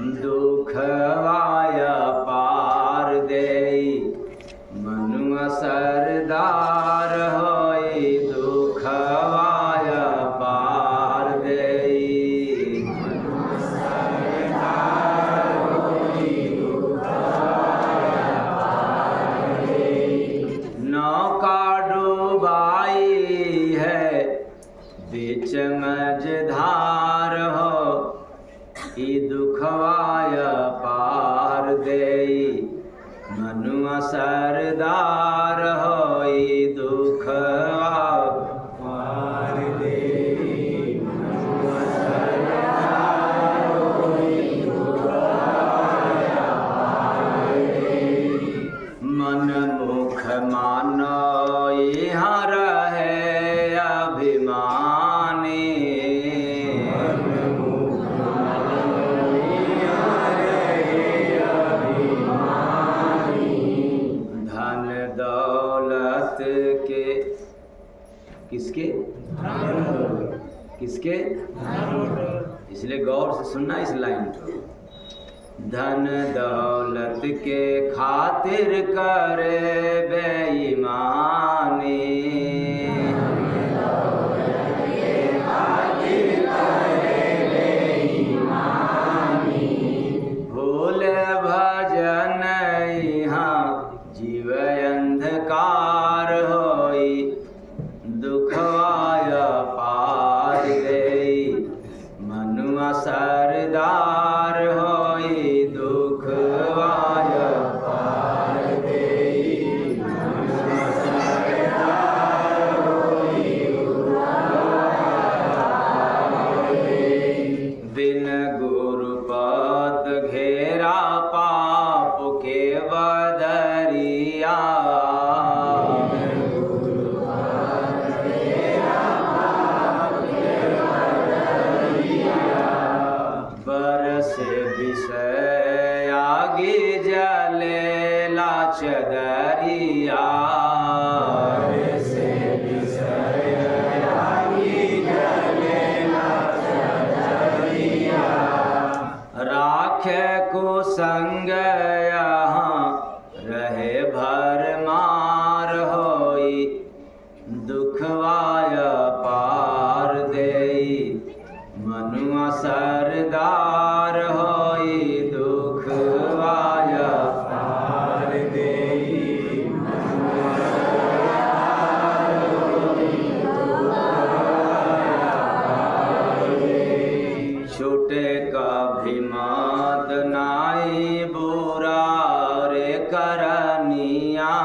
दुखवाय पार देई मनुआ सरदार होई दुखवाय पार देई मनुआ सरदार होई दुखवाय पार देई। नौका डूबाई है बीच मझधार हो ई दुखवाय पार देई मनुआ सरदार होई दुखवाय पार देई मनुआ सरदार होई दुखवाय पार देई। मन मुख मानो यहाँ रहे अभिमानी के किसके किसके इसलिए गौर से सुनना इस लाइन को। धन दौलत के खातिर करे बेईमानी भूले भजन यहाँ जीव अंधकार होई दुखवाय पार देई मनुआ सरदार होई दुखवाय पार देई मनुआ सरदार होई दुखवाय पार देई। बिन गुरु पद घेरा पाप के बदरिया विषय आगे जलेला चदरिया से विषय आगे जलेला चदरिया राखे को संग यहाँ रहे भरमार होई दुखवाय पार देई मनुआ सरदार होई दुखवाय पार देई मनुआ सरदार होई दुखवाय पार देई। छोटे कभी मत नाई बुरा रे करनिया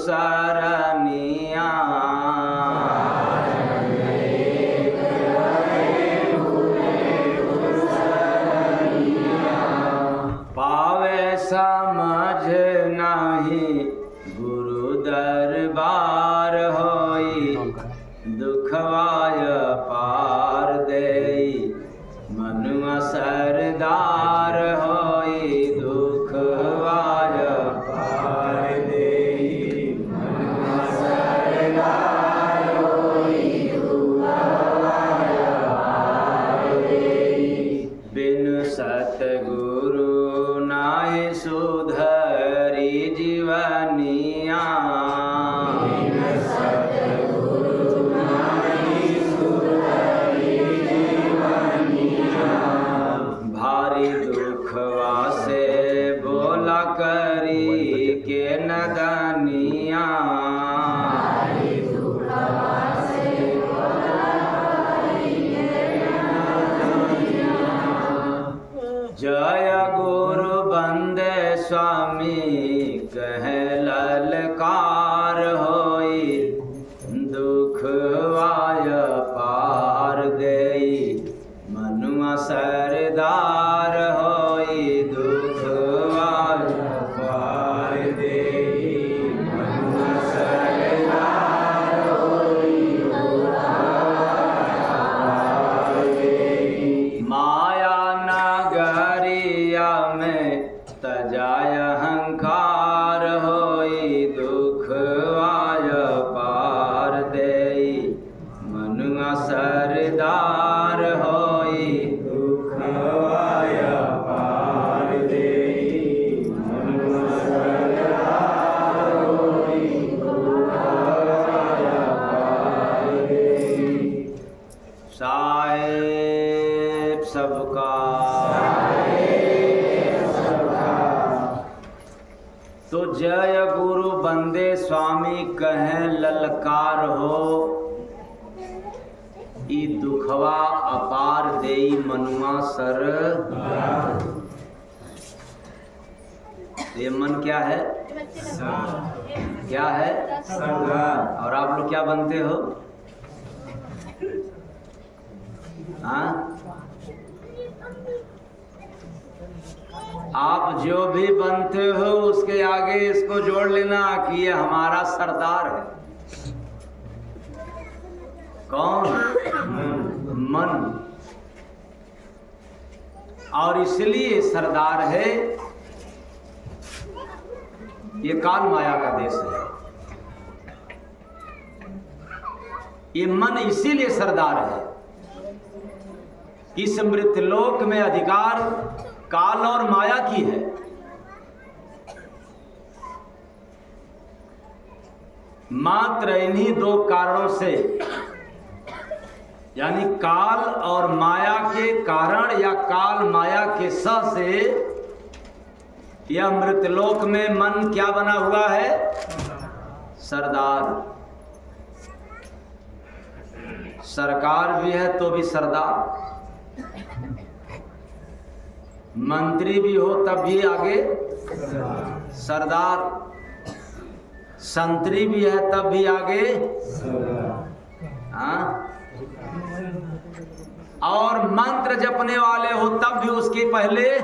सरनिया पावे समझ नहीं गुरु दरबार होई दुखवाय पार देई मनुआ सरदार होई दुखवाय पार देई मनुआ सरदार होई दुखवाय पार देई। बिनु सतगुरु नाहि सुधरी जीवनिया भारी दुखवा से बोला करी के नदनिया जय गुरु बंदे स्वामी कहे ललकार होई दुखवाय पार देई मनुआ सरदार होई दुखवाय पार देई मनुआ सरदार होई दुखवाय पार देई। माया नगरिया में तजाय अहंकार होई दुख आय पार देई मनुआ सरदार होई दुख आय पार देई मनुआ सरदार होई दुख आय पार देई। साहेब सबका तो जय गुरु बंदे स्वामी कहें ललकार हो ई दुखवा अपार देई मनुआ सर। ये मन क्या है? क्या है? और आप लोग क्या बनते हो? हाँ, आप जो भी बनते हो उसके आगे इसको जोड़ लेना कि ये हमारा सरदार है। कौन? मन। और इसलिए सरदार है, ये काल माया का देश है। ये मन इसीलिए सरदार है। इस मृतलोक में अधिकार काल और माया की है। मात्र इन्हीं दो कारणों से, यानी काल और माया के कारण या काल माया के स से यह मृतलोक में मन क्या बना हुआ है? सरदार। सरकार भी है तो भी सरदार, मंत्री भी हो तब भी आगे सरदार, संतरी भी है तब भी आगे। हाँ, और मंत्र जपने वाले हो तब भी उसके पहले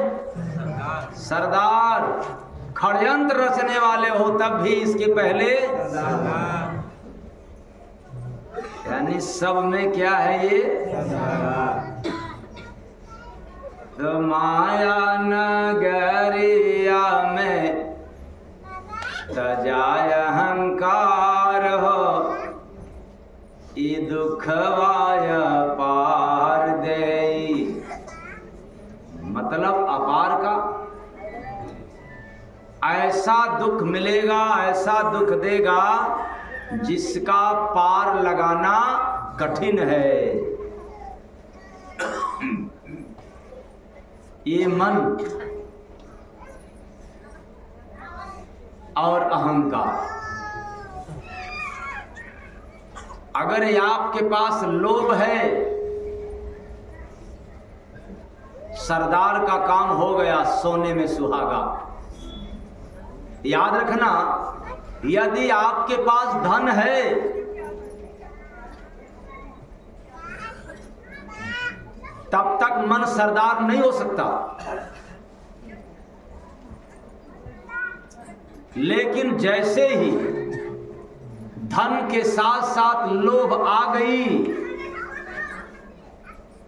सरदार, षड्यंत्र रचने वाले हो तब भी इसके पहले। यानी सब में क्या है ये? तो माया नगरिया में तजाय अहंकार हो ई दुखवाय पार देई। मतलब अपार का ऐसा दुख मिलेगा, ऐसा दुख देगा जिसका पार लगाना कठिन है। ये मन और अहंकार, अगर ये आपके पास लोभ है, सरदार का काम हो गया सोने में सुहागा। याद रखना, यदि आपके पास धन है तब तक मन सरदार नहीं हो सकता, लेकिन जैसे ही धन के साथ साथ लोभ आ गई,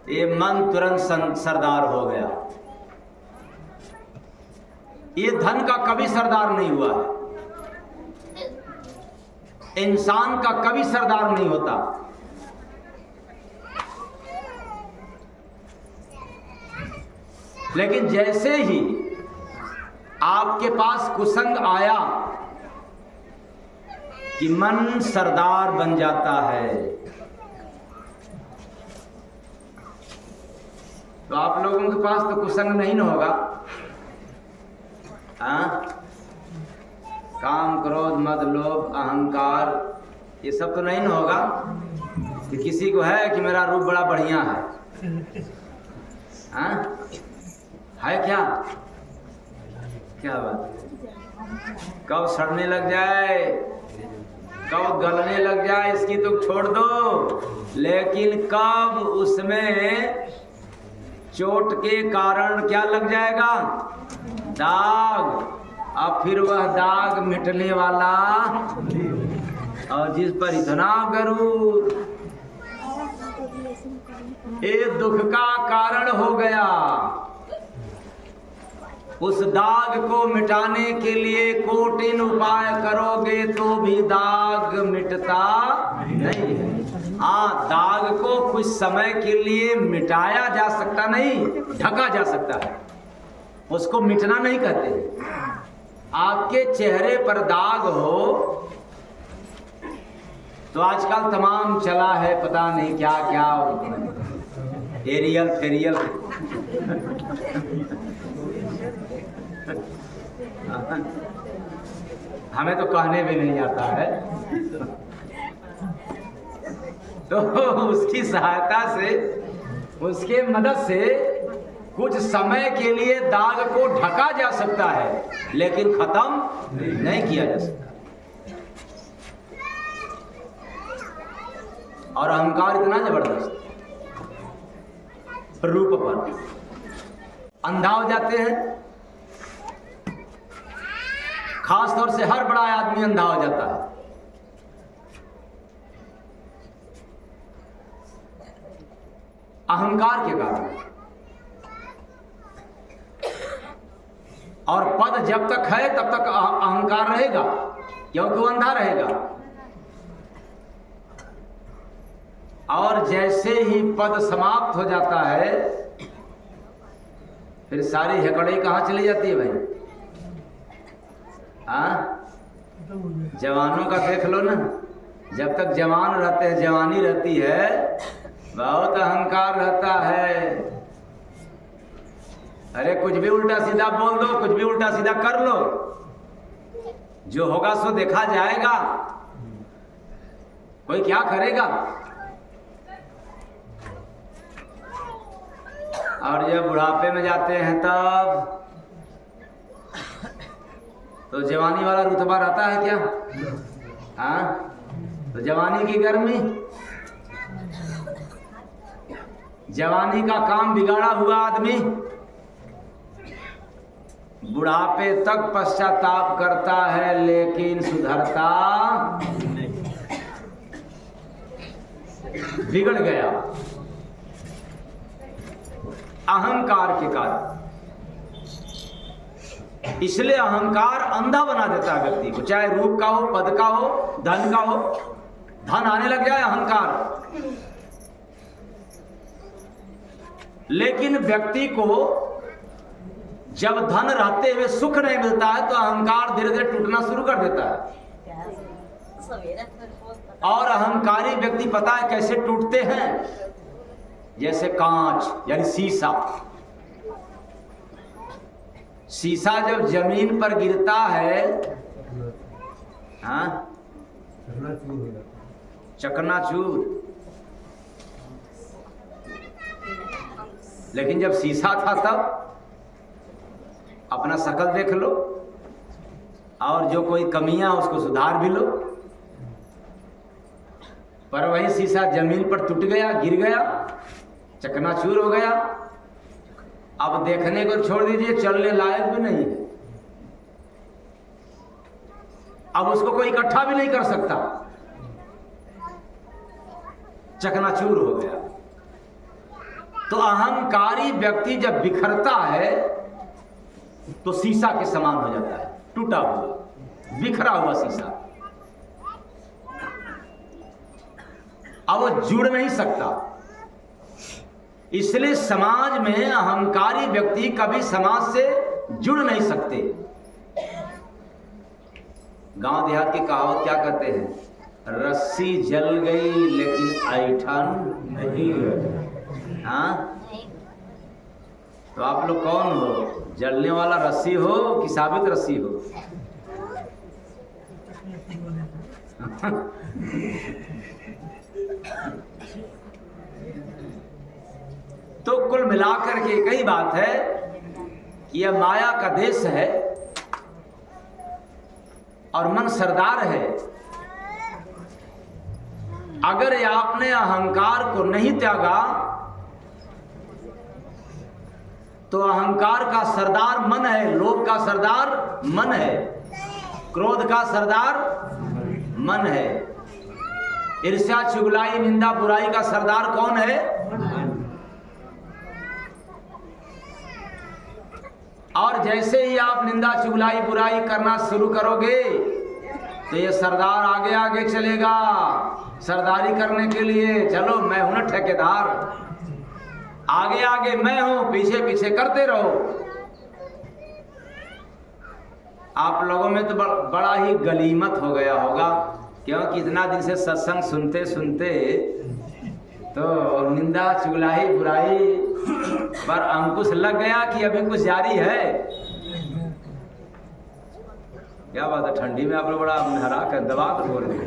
ये मन तुरंत सरदार हो गया। ये धन का कभी सरदार नहीं हुआ है, इंसान का कभी सरदार नहीं होता। लेकिन जैसे ही आपके पास कुसंग आया कि मन सरदार बन जाता है, तो आप लोगों के पास तो कुसंग नहीं ना होगा। हाँ, काम क्रोध मद लोभ अहंकार ये सब तो नहीं ना होगा कि किसी को है कि मेरा रूप बड़ा बढ़िया है। हाँ, है क्या? क्या बात? कब सड़ने लग जाए, कब गलने लग जाए इसकी तो छोड़ दो, लेकिन कब उसमें चोट के कारण क्या लग जाएगा? दाग। अब फिर वह दाग मिटने वाला और जिस पर इतना गरूर, ये दुख का कारण हो गया, उस दाग को मिटाने के लिए कोटिन उपाय करोगे तो भी दाग मिटता नहीं है। हाँ, दाग को कुछ समय के लिए मिटाया जा सकता नहीं, ढका जा सकता है, उसको मिटना नहीं कहते। आपके चेहरे पर दाग हो तो आजकल तमाम चला है, पता नहीं क्या क्या, एरियल फेरियल हमें तो कहने भी नहीं आता है। तो उसकी सहायता से, उसके मदद से कुछ समय के लिए दाग को ढका जा सकता है, लेकिन खत्म नहीं किया जा सकता। और अहंकार इतना जबरदस्त, रूप पर अंधा हो जाते हैं। खास तौर से हर बड़ा आदमी अंधा हो जाता है। अहंकार के कारण। और पद जब तक है तब तक अहंकार रहेगा, क्योंकि वो अंधा रहेगा। और जैसे ही पद समाप्त हो जाता है, फिर सारी हेकड़ी कहाँ चली जाती है भाई? जवानों का देख लो ना, जब तक जवान रहते हैं, जवानी रहती है, बहुत अहंकार रहता है। अरे कुछ भी उल्टा सीधा बोल दो, कुछ भी उल्टा सीधा कर लो, जो होगा सो देखा जाएगा, कोई क्या करेगा। और जब बुढ़ापे में जाते हैं तब तो जवानी वाला रुतबा रहता है क्या? हाँ, तो जवानी की गर्मी, जवानी का काम बिगाड़ा हुआ आदमी बुढ़ापे तक पश्चाताप करता है, लेकिन सुधरता बिगड़ गया अहंकार के कारण। इसलिए अहंकार अंधा बना देता है व्यक्ति को, चाहे रूप का हो, पद का हो, धन का हो। धन आने लग जाए अहंकार। लेकिन व्यक्ति को जब धन रहते हुए सुख नहीं मिलता है तो अहंकार धीरे धीरे टूटना शुरू कर देता है। और अहंकारी व्यक्ति पता है कैसे टूटते हैं? जैसे कांच यानी शीशा। शीशा जब जमीन पर गिरता है, हाँ, चकनाचूर। लेकिन जब शीशा था तब अपना शकल देख लो, और जो कोई कमियां उसको सुधार भी लो। पर वही शीशा जमीन पर टूट गया, गिर गया, चकनाचूर हो गया। अब देखने को छोड़ दीजिए, चलने लायक भी नहीं है। अब उसको कोई इकट्ठा भी नहीं कर सकता, चकनाचूर हो गया। तो अहंकारी व्यक्ति जब बिखरता है तो शीशा के समान हो जाता है, टूटा हुआ, बिखरा हुआ शीशा। अब वो जुड़ नहीं सकता। इसलिए समाज में अहंकारी व्यक्ति कभी समाज से जुड़ नहीं सकते। गांव देहात की कहावत क्या कहते हैं? रस्सी जल गई लेकिन ऐठन नहीं। हाँ, तो आप लोग कौन हो? जलने वाला रस्सी हो कि साबित रस्सी हो? तो कुल मिलाकर के कई बात है कि यह माया का देश है और मन सरदार है। अगर आपने अहंकार को नहीं त्यागा तो अहंकार का सरदार मन है, लोभ का सरदार मन है, क्रोध का सरदार मन है, ईर्ष्या चुगलाई निंदा बुराई का सरदार कौन है? और जैसे ही आप निंदा चुगलाई बुराई करना शुरू करोगे तो ये सरदार आगे आगे चलेगा सरदारी करने के लिए। चलो मैं हूं ना ठेकेदार, आगे आगे मैं हूं, पीछे पीछे करते रहो। आप लोगों में तो बड़ा ही गलीमत हो गया होगा, क्योंकि इतना दिन से सत्संग सुनते सुनते तो निंदा चुगलाई बुराई पर अंकुश लग गया कि अभी कुछ जारी है। क्या बात है, ठंडी में आप लोग बड़ा हरा कर दबा कर बोल रहे।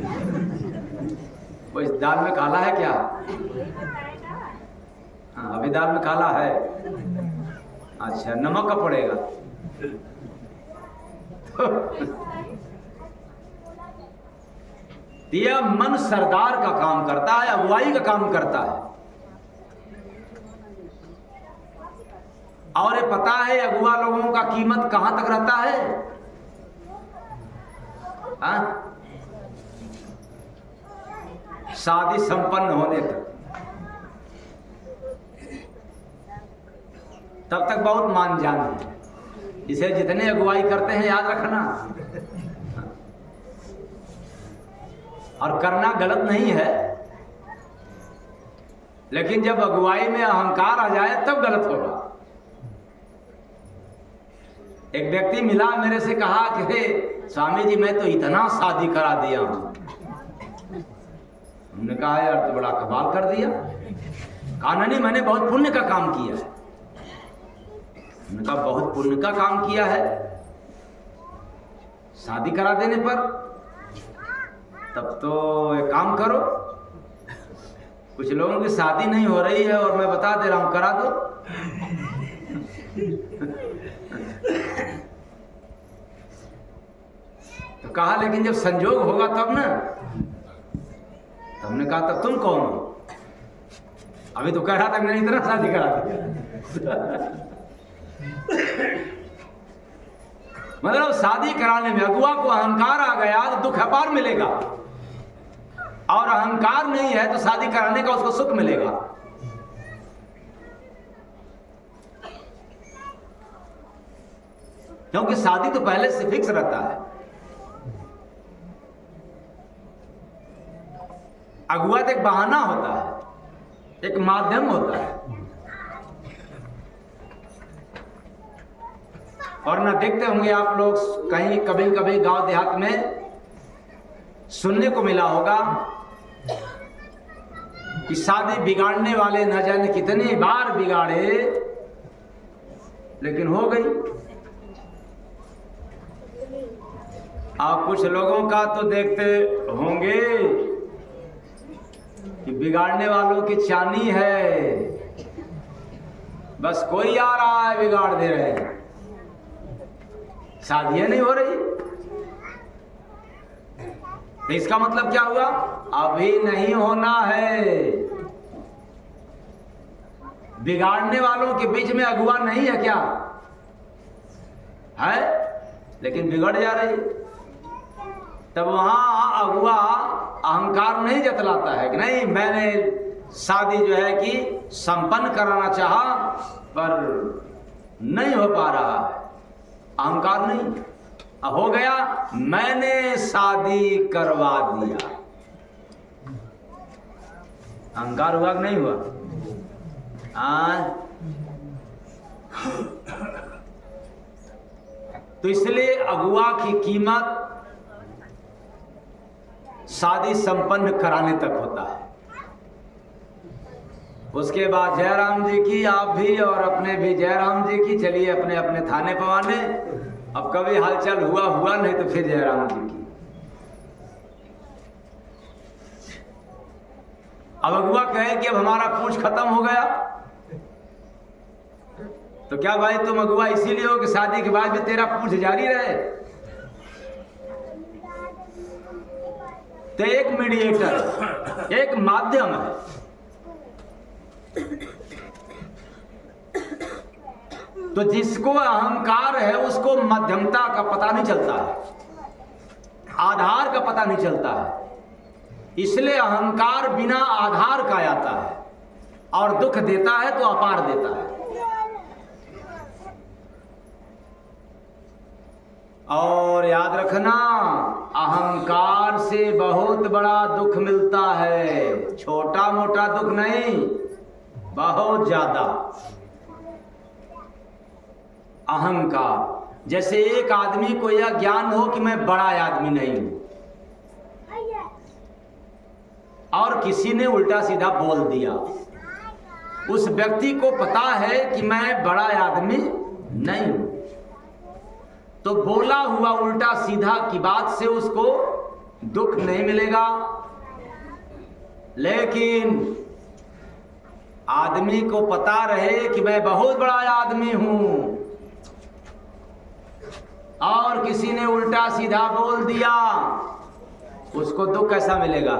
वो इस दाल में काला है क्या? हाँ अभी दाल में काला है। अच्छा नमक का पड़ेगा। यह मन सरदार का काम करता है, अगुवाई का काम करता है। और ये पता है अगुआ लोगों का कीमत कहां तक रहता है? शादी संपन्न होने तक, तब तक बहुत मान जान है। इसे जितने अगुवाई करते हैं याद रखना, और करना गलत नहीं है, लेकिन जब अगुवाई में अहंकार आ जाए तब गलत होगा। एक व्यक्ति मिला मेरे से, कहा कि स्वामी जी मैं तो इतना शादी करा दिया हूं। हमने कहा यार तो बड़ा कमाल कर दिया। कहा नहीं मैंने बहुत पुण्य का काम किया है। हमने कहा बहुत पुण्य का काम किया है शादी करा देने पर? तब तो एक काम करो, कुछ लोगों की शादी नहीं हो रही है और मैं बता दे रहा हूं करा दो। तो कहा लेकिन जब संजोग होगा तब ना। तो हमने कहा तब तुम कौन हो? अभी तो कह रहा था मैंने इतना शादी करा दिया। मतलब शादी कराने में अगुआ को अहंकार आ गया तो दुख अपार मिलेगा, और अहंकार नहीं है तो शादी कराने का उसको सुख मिलेगा। क्योंकि शादी तो पहले से फिक्स रहता है। अगुआ तो एक बहाना होता है, एक माध्यम होता है। और ना देखते होंगे आप लोग कहीं कभी कभी गांव देहात में सुनने को मिला होगा कि शादी बिगाड़ने वाले न जाने कितनी बार बिगाड़े लेकिन हो गई। आप कुछ लोगों का तो देखते होंगे कि बिगाड़ने वालों की चानी है, बस कोई आ रहा है बिगाड़ दे रहे हैं, शादियां नहीं हो रही। तो इसका मतलब क्या हुआ? अभी नहीं होना है। बिगाड़ने वालों के बीच में अगुआ नहीं है क्या? है, लेकिन बिगड़ जा रही। तब वहां अगुआ अहंकार नहीं जतलाता है कि नहीं मैंने शादी जो है कि संपन्न कराना चाहा पर नहीं हो पा रहा है। अहंकार नहीं, हो गया मैंने शादी करवा दिया। अहंकार हुआ कि नहीं हुआ? तो इसलिए अगुआ की कीमत शादी संपन्न कराने तक होता है। उसके बाद जयराम जी की, आप भी और अपने भी जयराम जी की, चलिए अपने अपने थाने पवाने। अब कभी हालचाल हुआ नहीं तो फिर जयराम जी की। अब अगुआ कहे कि अब हमारा पूछ खत्म हो गया, तो क्या भाई तुम अगुआ इसीलिए हो कि शादी के बाद भी तेरा पूछ जारी रहे? तो एक मीडिएटर, एक माध्यम है। तो जिसको अहंकार है उसको मध्यमता का पता नहीं चलता है, आधार का पता नहीं चलता है। इसलिए अहंकार बिना आधार का आता है और दुख देता है तो अपार देता है। और याद रखना, अहंकार से बहुत बड़ा दुख मिलता है, छोटा मोटा दुख नहीं, बहुत ज्यादा। अहंकार, जैसे एक आदमी को यह ज्ञान हो कि मैं बड़ा आदमी नहीं हूं, और किसी ने उल्टा सीधा बोल दिया, उस व्यक्ति को पता है कि मैं बड़ा आदमी नहीं हूं, तो बोला हुआ उल्टा सीधा की बात से उसको दुख नहीं मिलेगा। लेकिन आदमी को पता रहे कि मैं बहुत बड़ा आदमी हूं और किसी ने उल्टा सीधा बोल दिया, उसको दुख कैसा मिलेगा?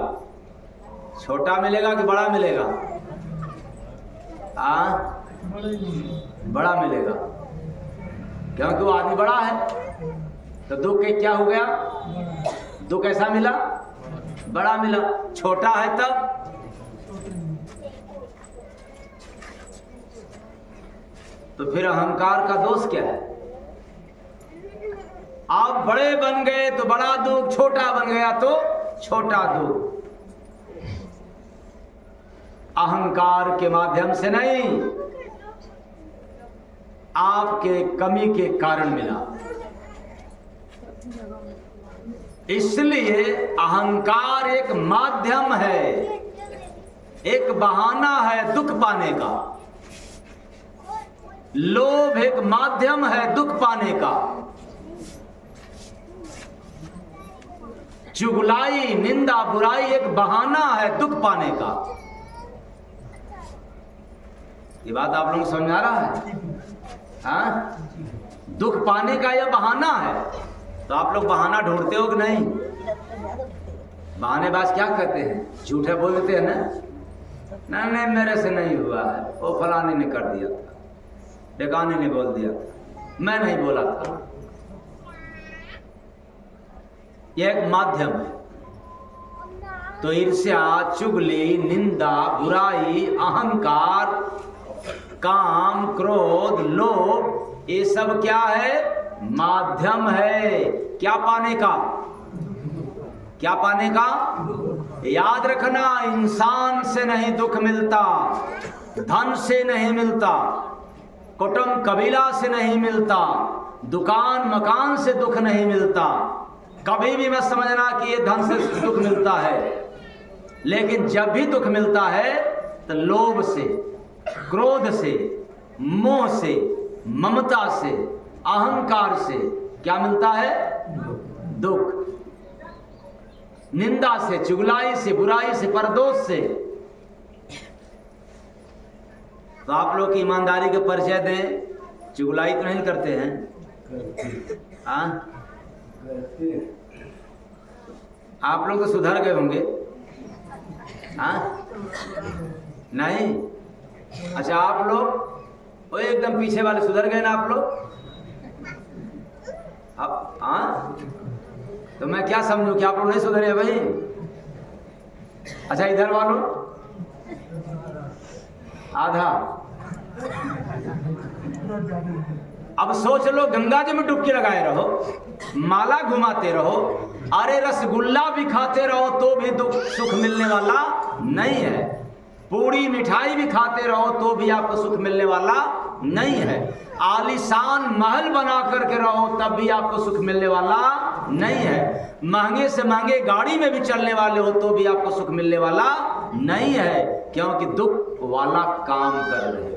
छोटा मिलेगा कि बड़ा मिलेगा? बड़ा मिलेगा, क्योंकि वो आदमी बड़ा है। तो दुख के क्या हो गया? दुख कैसा मिला? बड़ा मिला। छोटा है तब तो फिर अहंकार का दोष क्या है? आप बड़े बन गए तो बड़ा दुख, छोटा बन गया तो छोटा दुख। अहंकार के माध्यम से नहीं, आपके कमी के कारण मिला। इसलिए अहंकार एक माध्यम है, एक बहाना है दुख पाने का। लोभ एक माध्यम है दुख पाने का। चुगलाई, निंदा, बुराई एक बहाना है दुख पाने का। ये बात आप लोगों को समझ आ रहा है? हाँ, दुख पाने का यह बहाना है। तो आप लोग बहाना ढूंढते हो कि नहीं? बहानेबाज क्या कहते हैं? झूठे बोल देते हैं ना, नहीं मेरे से नहीं हुआ है, वो फलाने ने कर दिया था, ढेकाने ने बोल दिया था, मैं नहीं बोला था। यह एक माध्यम है। तो ईर्ष्या, चुगली, निंदा, बुराई, अहंकार, काम, क्रोध, लोभ, ये सब क्या है? माध्यम है। क्या पाने का? क्या पाने का? याद रखना, इंसान से नहीं दुख मिलता, धन से नहीं मिलता, कुटुंब कबीला से नहीं मिलता, दुकान मकान से दुख नहीं मिलता। कभी भी मत समझना कि ये धन से दुख मिलता है। लेकिन जब भी दुख मिलता है तो लोभ से, क्रोध से, मोह से, ममता से, अहंकार से क्या मिलता है? दुख। निंदा से, चुगलाई से, बुराई से, परदोष से। तो आप लोग की ईमानदारी का परिचय दें। चुगलाई तो नहीं करते हैं? हाँ, आप लोग तो सुधर गए होंगे। हाँ, नहीं? अच्छा, आप लोग वो एकदम पीछे वाले सुधर गए ना आप लोग? अब हाँ, तो मैं क्या समझूं कि आप लोग नहीं सुधरे भाई? अच्छा, इधर वालों आधा। अब सोच लो, गंगा जी में डुबकी लगाए रहो, माला घुमाते रहो, अरे रसगुल्ला भी खाते रहो तो भी दुख सुख मिलने वाला नहीं है। पूरी मिठाई भी खाते रहो तो भी आपको सुख मिलने वाला नहीं है। आलीशान महल बना करके रहो तब भी आपको सुख मिलने वाला नहीं है। महंगे से महंगे गाड़ी में भी चलने वाले हो तो भी आपको सुख मिलने वाला नहीं है, क्योंकि दुख वाला काम कर रहे हो।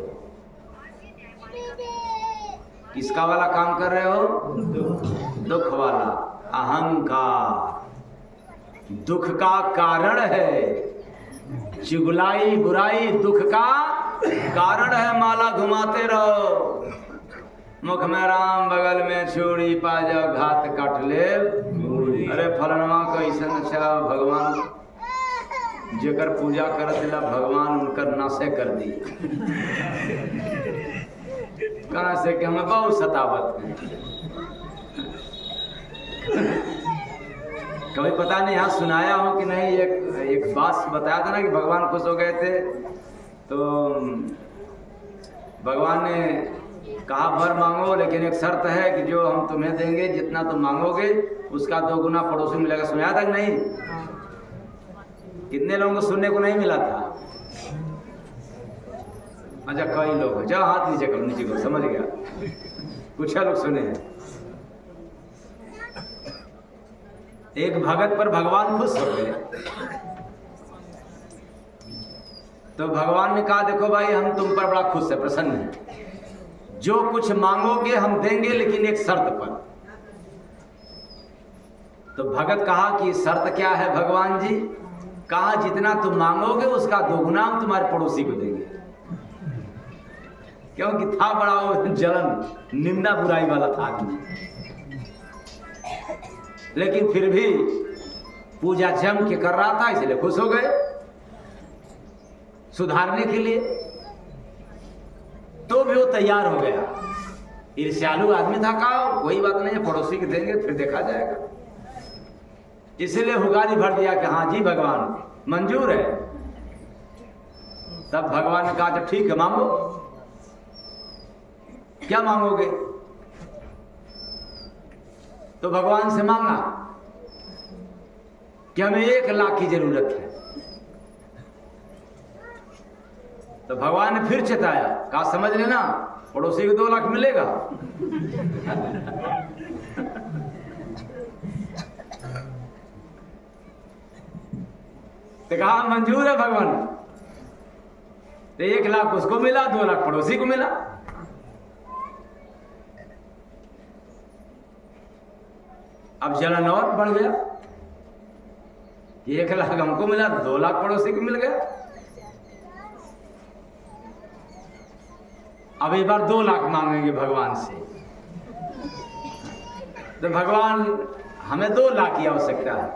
किसका वाला काम कर रहे हो? दुख वाला। अहंकार दुख का कारण है। चुगलाई, बुराई दुख का कारण है। माला घुमाते रहो, मुख में राम, बगल में छुरी, पाजा घात काट ले। अरे फलनवा का ऐसा अच्छा भगवान जेकर पूजा कर दिला, भगवान उनकर नाशे कर दी। कहाँ से कि हमें बहुत सतावत है। कभी पता नहीं यहाँ सुनाया हूँ कि नहीं, एक बात बताया था ना कि भगवान खुश हो गए थे, तो भगवान ने कहा वर मांगो, लेकिन एक शर्त है कि जो हम तुम्हें देंगे, जितना तुम मांगोगे उसका 2 गुना पड़ोसी मिलेगा। सुना तक नहीं? कितने लोगों को सुनने को नहीं मिला था? अच्छा, कई लोग, जाओ हाथ नीचे करो, नीचे करो, समझ गया, कुछ लोग सुने हैं। एक भगत पर भगवान खुश हो गए, तो भगवान ने कहा देखो भाई, हम तुम पर बड़ा खुश है, प्रसन्न है, जो कुछ मांगोगे हम देंगे, लेकिन एक शर्त पर। तो भगत कहा कि शर्त क्या है भगवान जी? कहा जितना तुम मांगोगे उसका 2 गुना हम तुम्हारे पड़ोसी को देंगे। क्योंकि था बड़ा वो जलन, निंदा बुराई वाला था आदमी, लेकिन फिर भी पूजा जम के कर रहा था, इसलिए खुश हो गए सुधारने के लिए। तो भी वो तैयार हो गया। ईर्ष्यालु आदमी था, कहा कोई बात नहीं है, पड़ोसी के देंगे, फिर देखा जाएगा। इसलिए हुगारी भर दिया कि हाँ जी भगवान मंजूर है। तब भगवान ने कहा ठीक है, मांगो, क्या मांगोगे? तो भगवान से मांगा कि हमें 1 लाख की जरूरत है। तो भगवान ने फिर चेताया, कहा समझ लेना पड़ोसी को 2 लाख मिलेगा। तो कहा मंजूर है भगवान। तो 1 लाख उसको मिला, 2 लाख पड़ोसी को मिला। अब जलन और बढ़ गया, 1 लाख हमको मिला, 2 लाख पड़ोसी को मिल गया। अब एक बार 2 लाख मांगेंगे भगवान से। तो भगवान हमें 2 लाख की आवश्यकता है।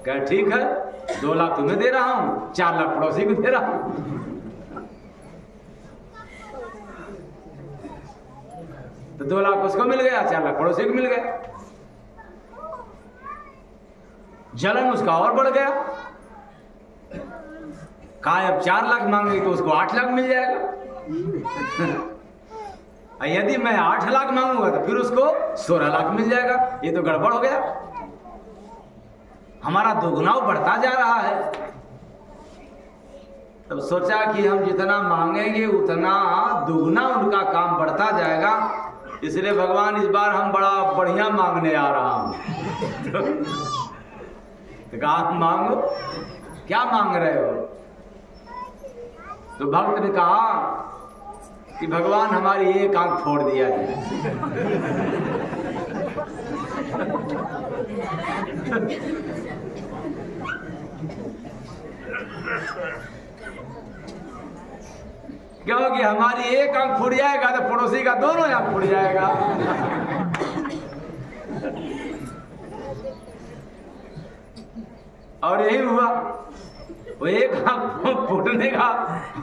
कह ठीक है, 2 लाख तुम्हें दे रहा हूं, 4 लाख पड़ोसी को दे रहा हूं। तो 2 लाख उसको मिल गया, 4 लाख पड़ोसी को मिल गया। जलन उसका और बढ़ गया। कहा अब 4 लाख मांगेंगे तो उसको 8 लाख मिल जाएगा। यदि मैं 8 लाख मांगूंगा तो फिर उसको 16 लाख मिल जाएगा। ये तो गड़बड़ हो गया, हमारा दोगुना बढ़ता जा रहा है। तब सोचा कि हम जितना मांगेंगे उतना दुगुना उनका काम बढ़ता जाएगा, इसलिए भगवान इस बार हम बड़ा बढ़िया मांगने आ रहा हूं। तो कहा मांगो, क्या मांग रहे हो? तो भक्त ने कहा कि भगवान हमारी 1 आंख फोड़ दिया जाए। क्योंकि हमारी 1 आंख फूट जाएगा तो पड़ोसी का दोनों आंख फूट जाएगा। और यही हुआ, वो 1 आंख फूटने का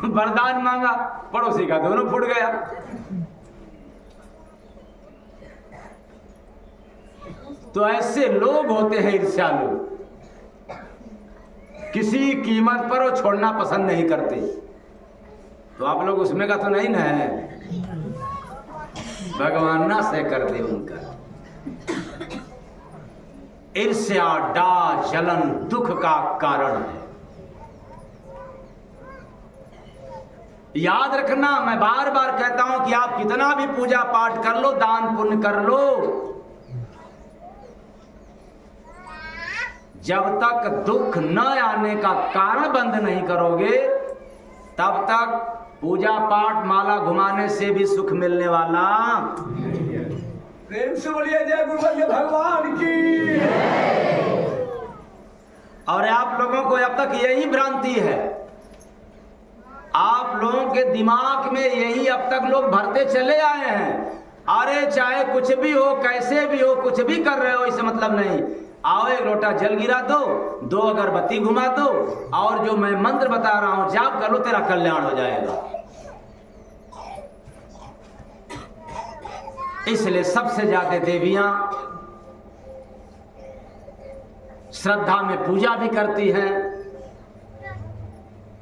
वरदान मांगा, पड़ोसी का दोनों फूट गया। तो ऐसे लोग होते हैं ईर्ष्यालु, किसी कीमत पर वो छोड़ना पसंद नहीं करते। तो आप लोग उसमें का तो नहीं ना है, भगवान ना से कर दे उनका। ईर्ष्या, डाह, जलन दुख का कारण है। याद रखना, मैं बार बार कहता हूं कि आप कितना भी पूजा पाठ कर लो, दान पुण्य कर लो, जब तक दुख न आने का कारण बंद नहीं करोगे, तब तक पूजा पाठ माला घुमाने से भी सुख मिलने वाला। प्रेम से बोलिए जय गुरुदेव भगवान की। और आप लोगों को अब तक यही भ्रांति है, आप लोगों के दिमाग में यही अब तक लोग भरते चले आए हैं, अरे चाहे कुछ भी हो, कैसे भी हो, कुछ भी कर रहे हो, इससे मतलब नहीं। आओ 1 लोटा जल गिरा दो, 2 अगरबत्ती घुमा दो, और जो मैं मंत्र बता रहा हूं जाप कर लो, तेरा कल्याण हो जाएगा। इसलिए सबसे ज्यादा देवियां श्रद्धा में पूजा भी करती हैं,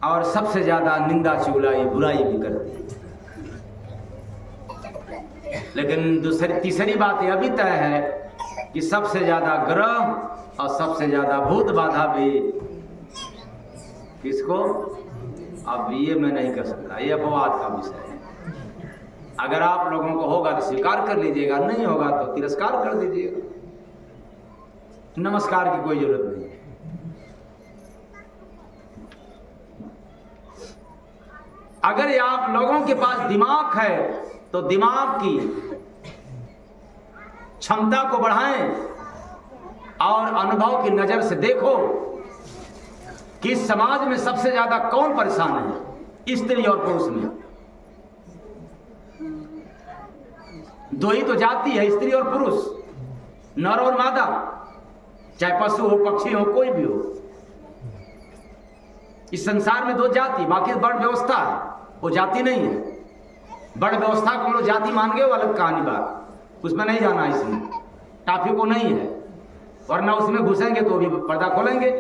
और सबसे ज्यादा निंदा चुगलाई बुराई भी करती है। लेकिन तीसरी बात यह भी तय है कि सबसे ज्यादा ग्रह और सबसे ज्यादा भूत बाधा भी किसको, अब ये मैं नहीं कर सकता, ये अपवाद का विषय है। अगर आप लोगों को होगा तो स्वीकार कर लीजिएगा, नहीं होगा तो तिरस्कार कर दीजिएगा, नमस्कार की कोई जरूरत नहीं है। अगर आप लोगों के पास दिमाग है तो दिमाग की क्षमता को बढ़ाएं और अनुभव की नजर से देखो कि समाज में सबसे ज्यादा कौन परेशान है, स्त्री और पुरुष में। दो ही तो जाति है, स्त्री और पुरुष, नर और मादा, चाहे पशु हो, पक्षी हो, कोई भी हो। इस संसार में दो जाति, बाकी बड़ व्यवस्था है, वो जाति नहीं है। बड़ व्यवस्था को हम लोग जाति मान गए, वो अलग कहानी बात, उसमें नहीं जाना, इसमें टॉपिक को नहीं है, वरना उसमें घुसेंगे तो भी पर्दा खोलेंगे।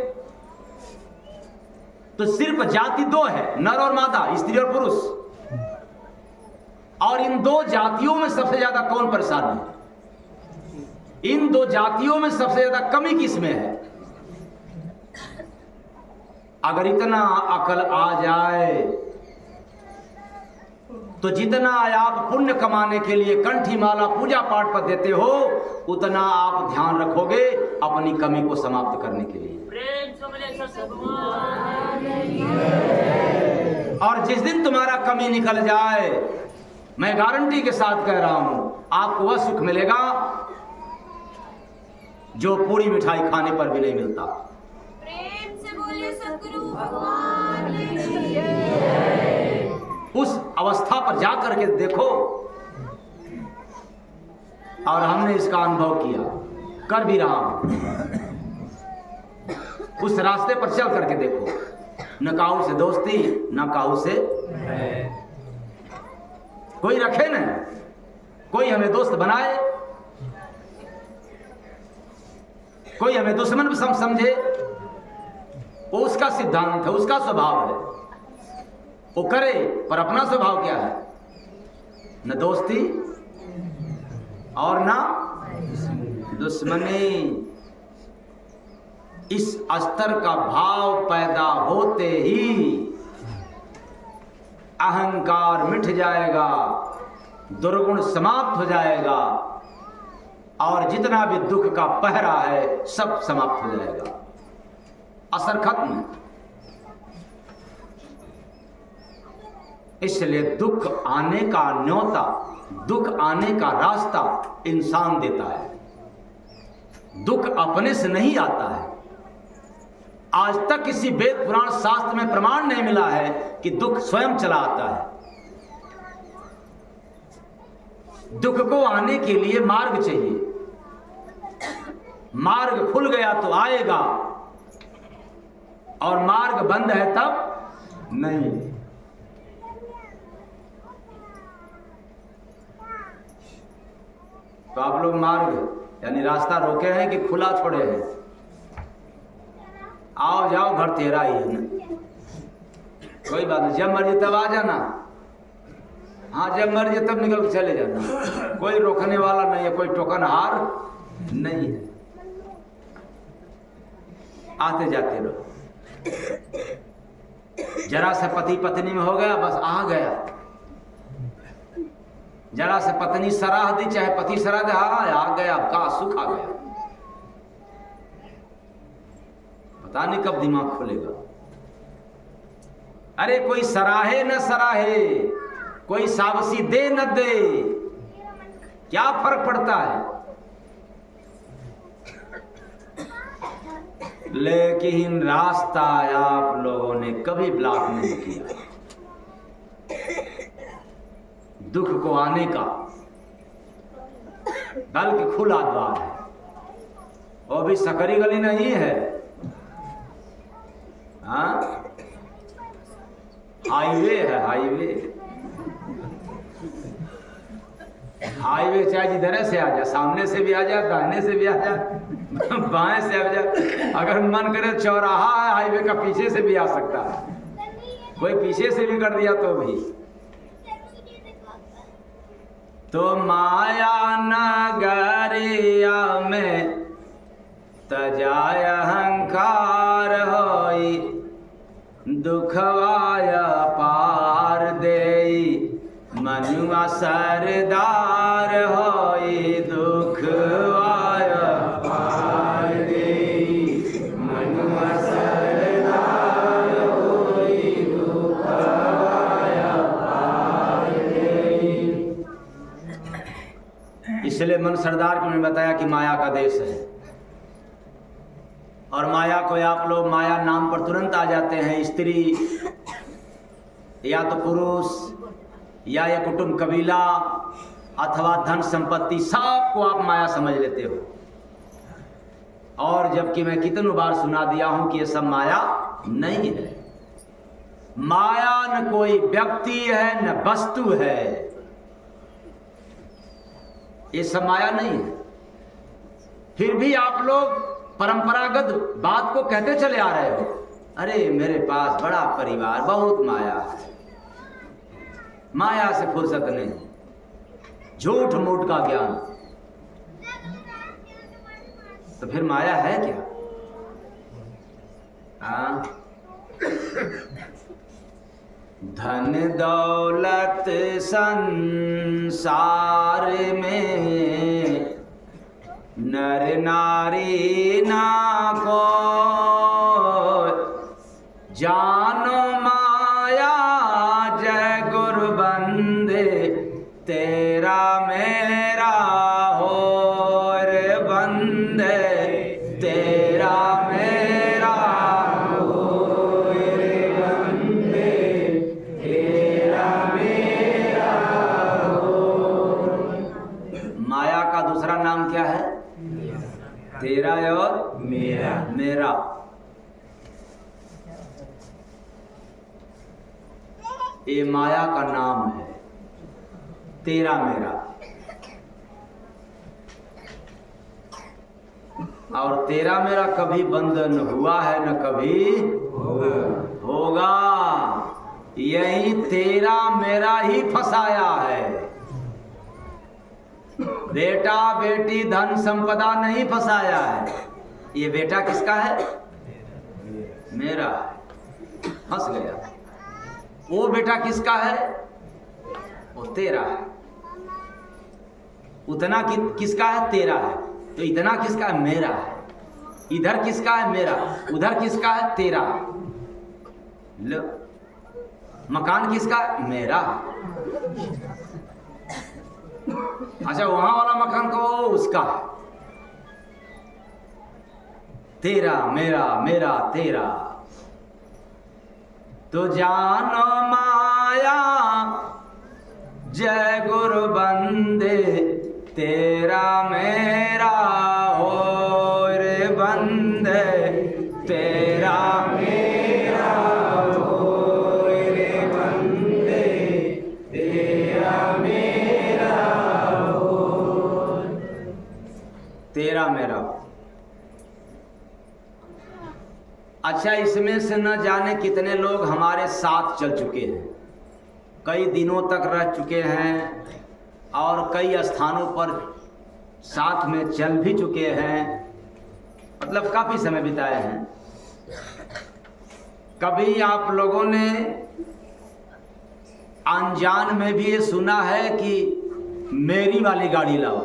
तो सिर्फ जाति दो है, नर और मादा, स्त्री और पुरुष, और इन दो जातियों में सबसे ज्यादा कौन परेशान है? इन दो जातियों में सबसे ज्यादा कमी किसमें है? अगर इतना अकल आ जाए तो जितना आप पुण्य कमाने के लिए कंठी माला पूजा पाठ पर देते हो, उतना आप ध्यान रखोगे अपनी कमी को समाप्त करने के लिए। और जिस दिन तुम्हारा कमी निकल जाए, मैं गारंटी के साथ कह रहा हूं, आपको वह सुख मिलेगा जो पूरी मिठाई खाने पर भी नहीं मिलता। प्रेम से बोलिए सद्गुरु भगवान। उस अवस्था पर जाकर के देखो, और हमने इसका अनुभव किया, कर भी रहा हूं। उस रास्ते पर चल करके देखो, न काहू से दोस्ती, न काहू से कोई रखे न कोई हमें दोस्त बनाए, कोई हमें दुश्मन समझे, वो उसका सिद्धांत है, उसका स्वभाव है, वो करे। पर अपना स्वभाव क्या है? न दोस्ती और ना दुश्मनी। इस स्तर का भाव पैदा होते ही अहंकार मिट जाएगा, दुर्गुण समाप्त हो जाएगा, और जितना भी दुख का पहरा है सब समाप्त हो जाएगा, असर खत्म। इसलिए दुख आने का न्योता, दुख आने का रास्ता इंसान देता है, दुख अपने से नहीं आता है। आज तक किसी वेद पुराण शास्त्र में प्रमाण नहीं मिला है कि दुख स्वयं चला आता है। दुख को आने के लिए मार्ग चाहिए, मार्ग खुल गया तो आएगा, और मार्ग बंद है तब नहीं। तो आप लोग मार्ग यानी रास्ता रोके हैं कि खुला छोड़े हैं? आओ जाओ, घर तेरा ही है ना, कोई बात नहीं, जब मर्जी तब आ जाना। हाँ, जब मर्जी तब निकल के चले जाना, कोई रोकने वाला नहीं है, कोई टोकन हार नहीं है, आते जाते रहो। जरा से पति पत्नी में हो गया, बस आ गया। जरा से पत्नी सराह दी, चाहे पति सराह दे, हाँ आ गया, का सुख आ गया। पता नहीं कब दिमाग खुलेगा। अरे कोई सराहे न सराहे, कोई शाबाशी दे न दे, क्या फर्क पड़ता है? लेकिन रास्ता आप लोगों ने कभी ब्लॉक नहीं किया। दुख को आने का बल्कि खुला द्वार है, वो भी सकरी गली नहीं है। हाँ, हाईवे है, हाईवे। हाईवे चाहे जिधर से आ जा, सामने से भी आ जा, दाहिने से भी आ जा, बाएं से आ जा, अगर मन करे चौराहा है हाईवे का, पीछे से भी आ सकता है, कोई पीछे से भी कर दिया तो भी। तो माया नगरिया में तजाय अहंकार होई, दुखवाय पार देई, मनुआ सरदार होई, दुखवाय पार देई, मनुआ सरदार होई, दुखवाय पार देई। इसलिए मन सरदार को मैंने बताया कि माया का देश है, और माया को आप लोग माया नाम पर तुरंत आ जाते हैं। स्त्री या तो पुरुष या ये कुटुंब कबीला अथवा धन संपत्ति, सबको आप माया समझ लेते हो। और जबकि मैं कितनों बार सुना दिया हूं कि ये सब माया नहीं है। माया न कोई व्यक्ति है न वस्तु है, ये सब माया नहीं है। फिर भी आप लोग परंपरागत बात को कहते चले आ रहे हो, अरे मेरे पास बड़ा परिवार, बहुत माया है। माया से फुर्सत नहीं, झूठ मूठ का ज्ञान। तो फिर माया है क्या? हाँ, धन दौलत संसार में नर नारी ना को जानो माया, जय गुरु बंदे तेरा मेरा हो रे बंदे तेरा मेरा हो रे बंदे तेरा मेरा हो। माया का दूसरा नाम क्या है? तेरा और मेरा। मेरा ये माया का नाम है, तेरा मेरा। और तेरा मेरा कभी बंद न हुआ है न कभी होगा। यही तेरा मेरा ही फंसाया है। बेटा बेटी धन संपदा नहीं फंसाया है। ये बेटा किसका है? मेरा है, फंस गया। वो बेटा किसका है? वो तेरा है। उतना किसका है? तेरा है। तो इतना किसका है? मेरा है। इधर किसका है? मेरा। उधर किसका है? तेरा। लो, मकान किसका है? मेरा। अच्छा, वहां वाला मकान को उसका है। तेरा मेरा मेरा तेरा। तो जानो माया जय गुरु बंदे तेरा मेरा हो रे बंदे तेरा मेरा हो रे बंदे तेरा मेरा हो। तेरा मेरा। अच्छा, इसमें से न जाने कितने लोग हमारे साथ चल चुके हैं, कई दिनों तक रह चुके हैं और कई स्थानों पर साथ में चल भी चुके हैं, मतलब काफी समय बिताए हैं। कभी आप लोगों ने अनजान में भी ये सुना है कि मेरी वाली गाड़ी लाओ?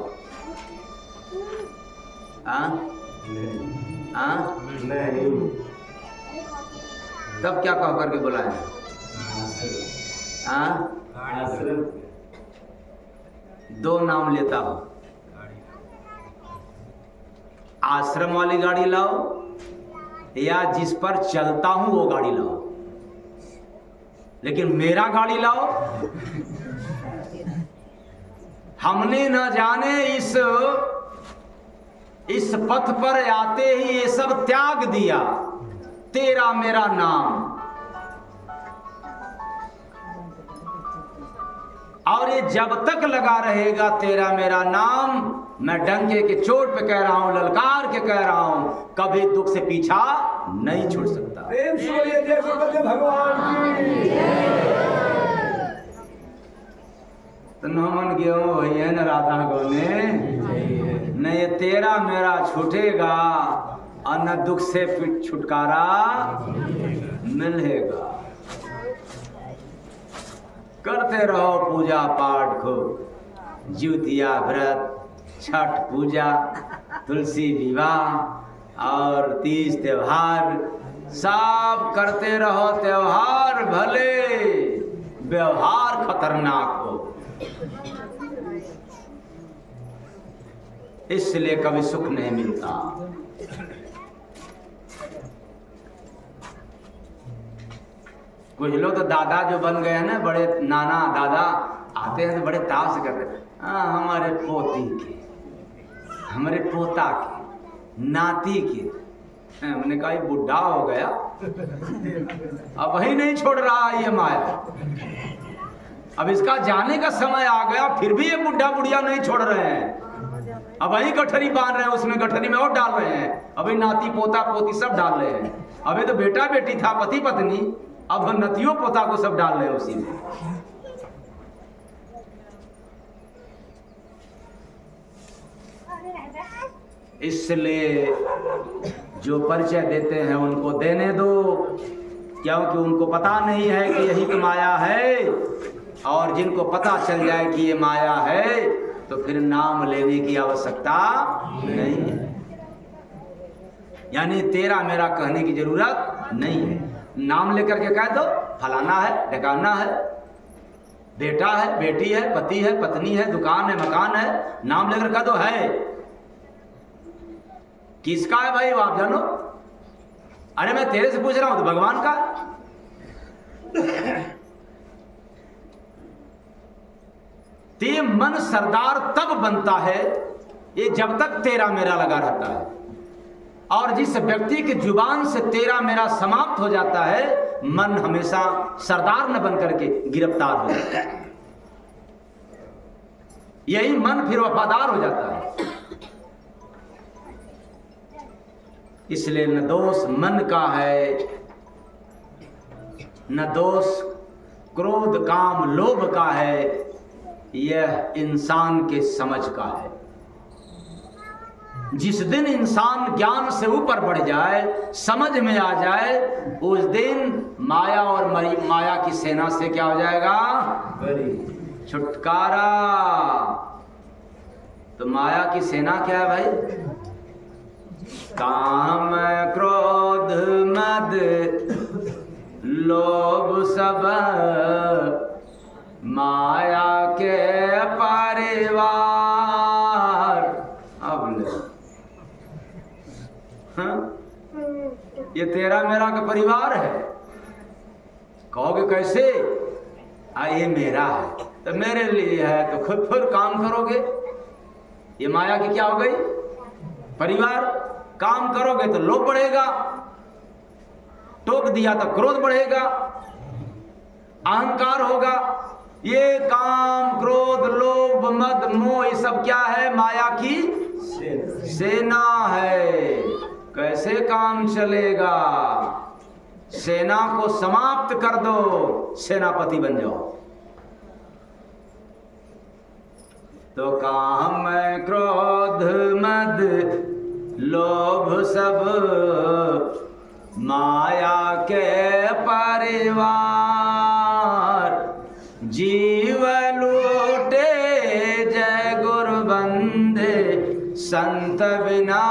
नहीं। तब क्या कह करके बुलाया? दो नाम लेता हूं, आश्रम वाली गाड़ी लाओ या जिस पर चलता हूं वो गाड़ी लाओ, लेकिन मेरा गाड़ी लाओ। हमने न जाने इस पथ पर आते ही ये सब त्याग दिया, तेरा मेरा नाम। और ये जब तक लगा रहेगा तेरा मेरा नाम, मैं डंके के चोट पे कह रहा हूं, ललकार के कह रहा हूं, कभी दुख से पीछा नहीं छूट सकता। प्रेम से बोलिए जय गुरुदेव भगवान की। तो नमन गेहूं वही है न राधा गोने, न ये तेरा मेरा छूटेगा और न दुख से छुटकारा मिलेगा। करते रहो पूजा पाठ को, ज्योतिया व्रत, छठ पूजा, तुलसी विवाह और तीज त्योहार सब करते रहो। त्योहार भले, व्यवहार खतरनाक हो, इसलिए कभी सुख नहीं मिलता। कुछ लोग तो दादा जो बन गए हैं ना, बड़े नाना दादा आते हैं तो बड़े ताव से करते हैं, हमारे पोती के, हमारे पोता के, नाती के। हमने कहा ये बुढ़ा हो गया, अब वही नहीं छोड़ रहा ये माया। अब इसका जाने का समय आ गया, फिर भी ये बुढ़ा बुढ़िया नहीं छोड़ रहे हैं। अब वही गठरी बांध रहे हैं, उसमें गठरी में और डाल रहे हैं। अभी नाती पोता पोती सब डाल रहे हैं। अभी तो बेटा बेटी था, पति पत्नी, अब नतियों पोता को सब डाल रहे हैं उसी में। इसलिए जो परिचय देते हैं उनको देने दो, क्योंकि उनको पता नहीं है कि यही तो माया है। और जिनको पता चल जाए कि ये माया है तो फिर नाम लेने की आवश्यकता नहीं है। यानी तेरा मेरा कहने की जरूरत नहीं है। नाम लेकर के कह दो फलाना है, ढकाना है, बेटा है, बेटी है, पति है, पत्नी है, दुकान है, मकान है, नाम लेकर कह दो है। किसका है भाई वो आप जानो? अरे मैं तेरे से पूछ रहा हूं तो भगवान का। ते मन सरदार तब बनता है ये जब तक तेरा मेरा लगा रहता है। और जिस व्यक्ति की जुबान से तेरा मेरा समाप्त हो जाता है, मन हमेशा सरदार न बन करके गिरफ्तार हो जाता है। यही मन फिर वफादार हो जाता है। इसलिए न दोष मन का है, न दोष क्रोध काम लोभ का है, यह इंसान के समझ का है। जिस दिन इंसान ज्ञान से ऊपर बढ़ जाए, समझ में आ जाए, उस दिन माया और माया की सेना से क्या हो जाएगा? छुटकारा। तो माया की सेना क्या है भाई? काम क्रोध मद लोभ सब माया के परिवार। अब ये तेरा मेरा का परिवार है। कहोगे कैसे? ये मेरा है तो मेरे लिए है, तो खुद फिर काम करोगे। ये माया की क्या हो गई? परिवार। काम करोगे तो लोभ बढ़ेगा, टोक दिया तो क्रोध बढ़ेगा, अहंकार होगा। ये काम क्रोध लोभ मद मोह ये सब क्या है? माया की सेना है। कैसे काम चलेगा? सेना को समाप्त कर दो, सेनापति बन जाओ। तो काम क्रोध मद लोभ सब माया के परिवार। जीव लूटे जय गुरु बंदे, संत बिना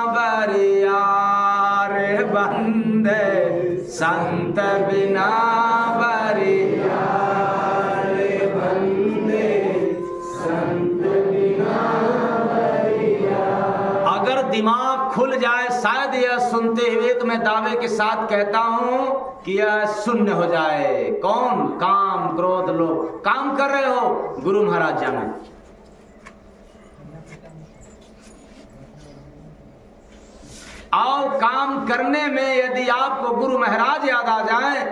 बरियार बंदे, संत बिना बरियार बंदे, संत बिना बरियार। अगर दिमाग खुल जाए शायद यह सुनते हुए तो मैं दावे के साथ कहता हूं कि यह शून्य हो जाए। कौन? काम क्रोध लोभ। काम कर रहे हो, गुरु महाराज जाने। आओ काम करने में यदि आपको गुरु महाराज याद आ जाए,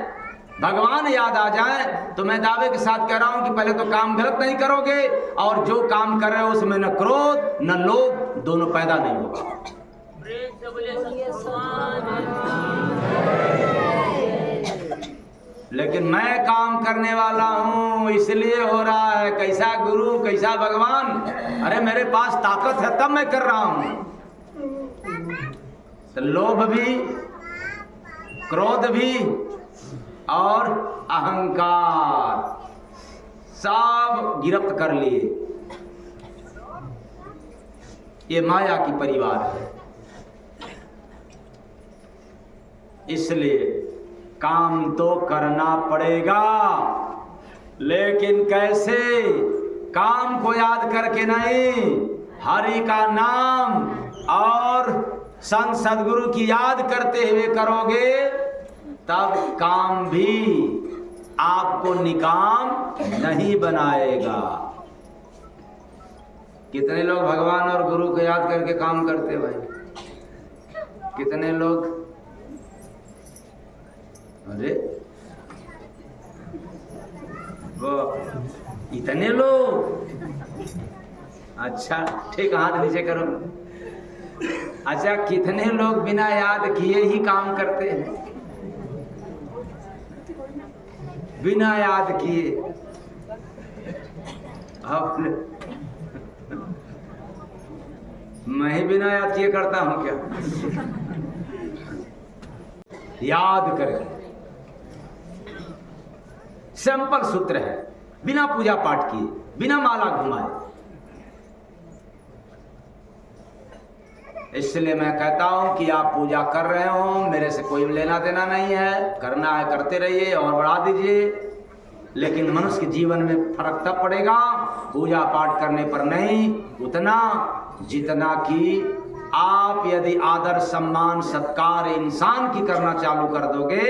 भगवान याद आ जाए, तो मैं दावे के साथ कह रहा हूं कि पहले तो काम गलत नहीं करोगे, और जो काम कर रहे हो उसमें न क्रोध न लोभ दोनों पैदा नहीं होगा। लेकिन मैं काम करने वाला हूँ इसलिए हो रहा है। कैसा गुरु कैसा भगवान, अरे मेरे पास ताकत है तब मैं कर रहा हूँ। तो लोभ भी, क्रोध भी और अहंकार सब गिरफ्त कर लिए। ये माया की परिवार है। इसलिए काम तो करना पड़ेगा, लेकिन कैसे? काम को याद करके नहीं, हरि का नाम और संत सदगुरु की याद करते हुए करोगे तब काम भी आपको निकाम नहीं बनाएगा। कितने लोग भगवान और गुरु को याद करके काम करते भाई? कितने लोग? अरे वो इतने लोग? अच्छा ठीक, हाथ नीचे करो। अच्छा, कितने लोग बिना याद किए ही काम करते हैं? बिना याद किए। अब मैं ही बिना याद किए करता हूं क्या? याद करके सिंपल सूत्र है, बिना पूजा पाठ किए, बिना माला घुमाए। इसलिए मैं कहता हूं कि आप पूजा कर रहे हो, मेरे से कोई लेना देना नहीं है, करना है करते रहिए और बढ़ा दीजिए। लेकिन मनुष्य के जीवन में फर्क तब पड़ेगा पूजा पाठ करने पर नहीं, उतना जितना कि आप यदि आदर सम्मान सत्कार इंसान की करना चालू कर दोगे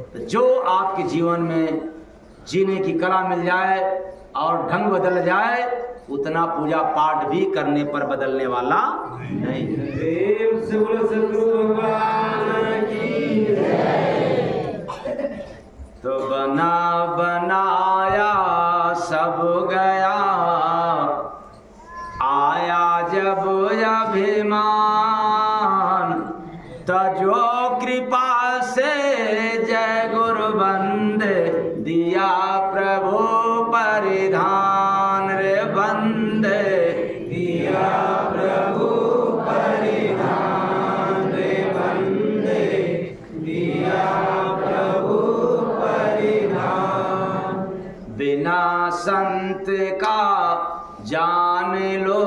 तो जो आपके जीवन में जीने की कला मिल जाए और ढंग बदल जाए, उतना पूजा पाठ भी करने पर बदलने वाला नहीं। प्रेम से बोलो सतगुरु भगवान की जय। तो बना बनाया सब गया, आया जब अभिमान, तजो कृपा से जय गुरु बंदे दिया प्रभु परिधान। रे बंदे दिया प्रभु परिधान, रे बंदे दिया प्रभु परिधान। बिना संत का जान लो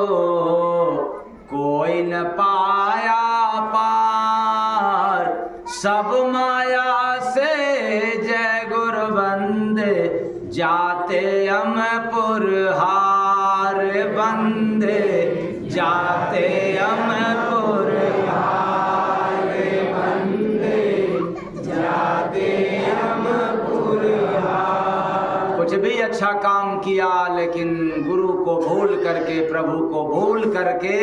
कोई न पाया पार, सब माया से जय गुरु बंदे जाते अमपुर हार। बंदे जाते अमपुर हार, बंदे जाते अमपुर हार। कुछ भी अच्छा काम किया लेकिन गुरु को भूल करके, प्रभु को भूल करके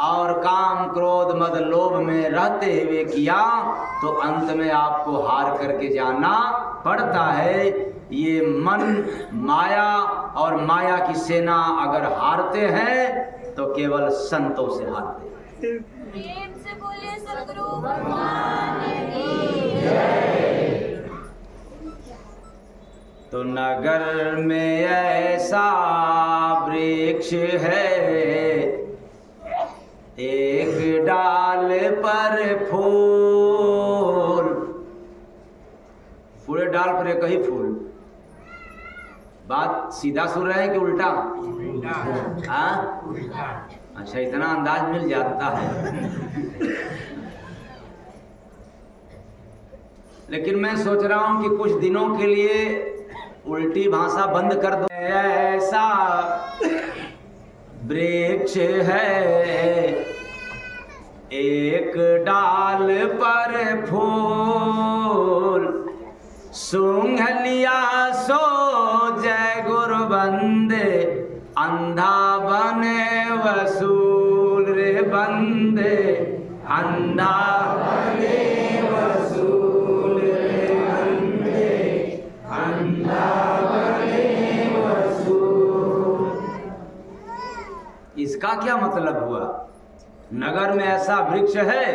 और काम क्रोध मद लोभ में रहते हुए किया तो अंत में आपको हार करके जाना पड़ता है। ये मन माया और माया की सेना अगर हारते हैं तो केवल संतों से हारते हैं। प्रेम से बोलिए सतगुरु भगवान की जय। तो नगर में ऐसा वृक्ष है, एक डाल पर फूल, पूरे डाल पर एक ही फूल। बात सीधा सुन रहे हैं कि उल्टा? हाँ, अच्छा, इतना अंदाज मिल जाता है। लेकिन मैं सोच रहा हूं कि कुछ दिनों के लिए उल्टी भाषा बंद कर दो। ऐसा वृक्ष है, एक डाल पर फूल, सूंघ लिया सो जय गुरु बंदे, अंधा बने वसूल। रे बंदे अंधा बने वसूल, रे बंदे अंधा बने वसूल। इसका क्या मतलब हुआ? नगर में ऐसा वृक्ष है,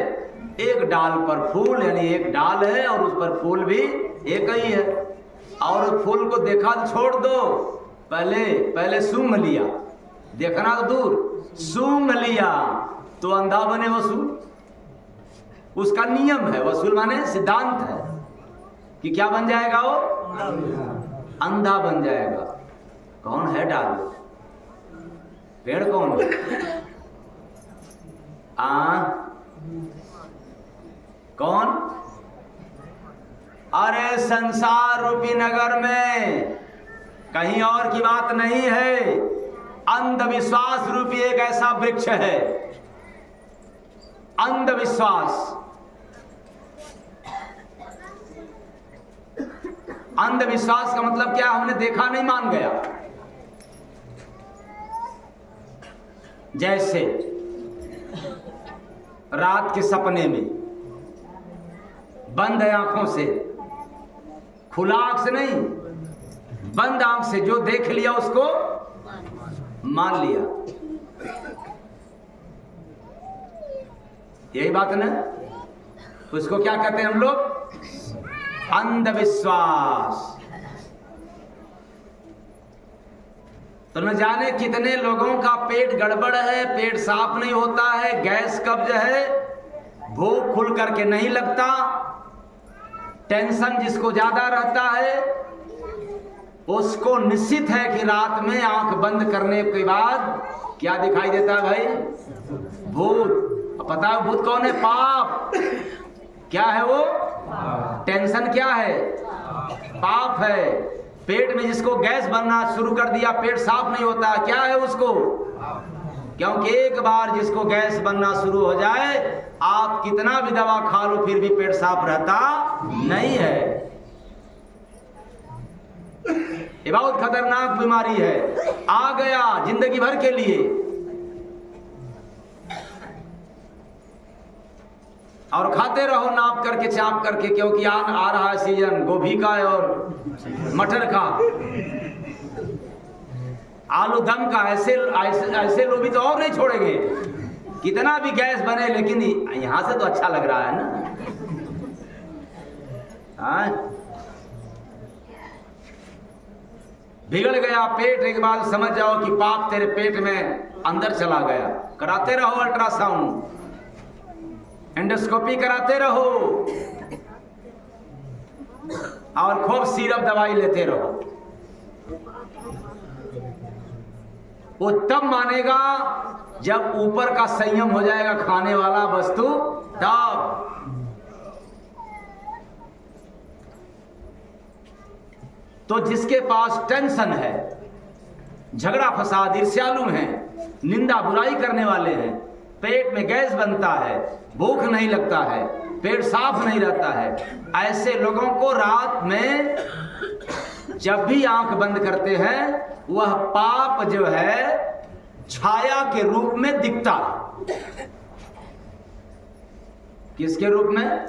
एक डाल पर फूल, यानी एक डाल है और उस पर फूल भी एक ही है। और फूल को देखा तो छोड़ दो, पहले सूंघ लिया, देखना तो दूर, सूंघ लिया तो अंधा बने वसूल। उसका नियम है, वसूल माने सिद्धांत है कि क्या बन जाएगा वो? अंधा बन जाएगा। कौन है डाल? पेड़ कौन है? कौन? अरे संसार रूपी नगर में, कहीं और की बात नहीं है। अंधविश्वास रूपी एक ऐसा वृक्ष है, अंधविश्वास। अंधविश्वास का मतलब क्या? हमने देखा नहीं मान गया। जैसे रात के सपने में बंद आंखों से, खुला आंख से नहीं, बंद आंख से जो देख लिया उसको मान लिया। यही बात ना? उसको क्या कहते हैं हम लोग? अंधविश्वास। तो न जाने कितने लोगों का पेट गड़बड़ है, पेट साफ नहीं होता है, गैस कब्ज है, भूख खुल करके नहीं लगता, टेंशन जिसको ज्यादा रहता है उसको निश्चित है कि रात में आंख बंद करने के बाद क्या दिखाई देता है भाई? भूत। पता है भूत कौन है? पाप। क्या है वो? टेंशन क्या है? पाप है। पेट में जिसको गैस बनना शुरू कर दिया, पेट साफ नहीं होता, क्या है उसको? क्योंकि एक बार जिसको गैस बनना शुरू हो जाए, आप कितना भी दवा खा लो फिर भी पेट साफ रहता नहीं है। ये बहुत खतरनाक बीमारी है, आ गया जिंदगी भर के लिए। और खाते रहो नाप करके, चाप करके, क्योंकि आ रहा है सीजन गोभी का और मटर का, आलू दम का। ऐसे लोग भी तो और नहीं छोड़ेंगे, कितना भी गैस बने, लेकिन यहां से तो अच्छा लग रहा है ना। बिगड़ गया पेट, एक बार समझ जाओ कि पाप तेरे पेट में अंदर चला गया। कराते रहो अल्ट्रासाउंड, एंडोस्कोपी कराते रहो और खूब सिरप दवाई लेते रहो। वो तब मानेगा जब ऊपर का संयम हो जाएगा, खाने वाला वस्तु तब। तो जिसके पास टेंशन है, झगड़ा फसाद, ईर्ष्यालु हैं, निंदा बुराई करने वाले हैं, पेट में गैस बनता है, भूख नहीं लगता है, पेट साफ नहीं रहता है, ऐसे लोगों को रात में जब भी आंख बंद करते हैं, वह पाप जो है छाया के रूप में दिखता है। किसके रूप में?